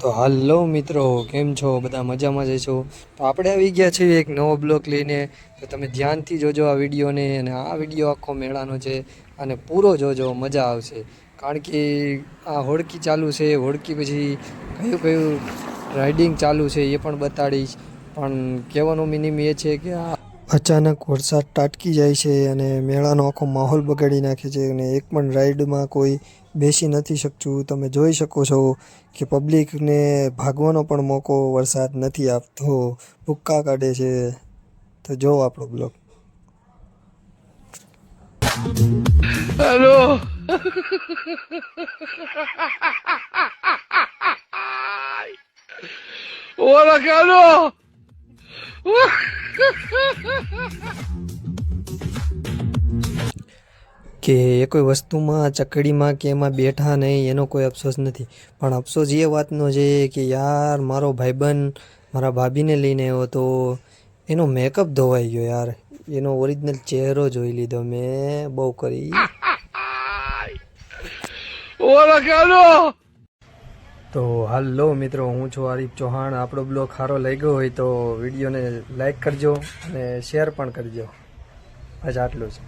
તો હાલો મિત્રો, કેમ છો? બધા મજામાં જ છો? તો આપણે આવી ગયા છીએ એક નવો બ્લોગ લઈને. તો તમે ધ્યાનથી જોજો આ વિડીયોને, અને આ વિડીયો આખો મેળાનો છે અને પૂરો જોજો, મજા આવશે. કારણ કે આ હોડકી ચાલુ છે, હોડકી પછી કયું કયું રાઇડિંગ ચાલુ છે એ પણ બતાડીશ. પણ કહેવાનો મિનિંગ એ છે કે આ અચાનક વરસાદ તાટકી જાય છે અને મેળાનો આખો માહોલ બગાડી નાખે છે, અને એક પણ રાઈડમાં કોઈ બેસી નથી શકતું. તમે જોઈ શકો છો કે પબ્લિકને ભાગવાનો પણ મોકો વરસાદ નથી આપતો, ભૂક્કા કાઢે છે. તો જો આપણો બ્લોગ. હેલો. Hola, Carlos. કે એ કોઈ વસ્તુમાં, ચકડીમાં કે એમાં બેઠા નહીં એનો કોઈ અફસોસ નથી, પણ અફસોસ એ વાતનો છે કે યાર મારો ભાઈબંધ મારા ભાભીને લઈને આવ્યો તો એનો મેકઅપ ધોવાઈ ગયો યાર. એનો ઓરિજિનલ ચહેરો જોઈ લીધો મેં, બહુ કરી. Hola, Carlos. તો હાલો મિત્રો, હું છું આરીફ ચૌહાણ. આપણો બ્લોગ સારો લાગ્યો હોય તો વિડીયોને લાઈક કરજો અને શેર પણ કરજો. બસ આટલું છે.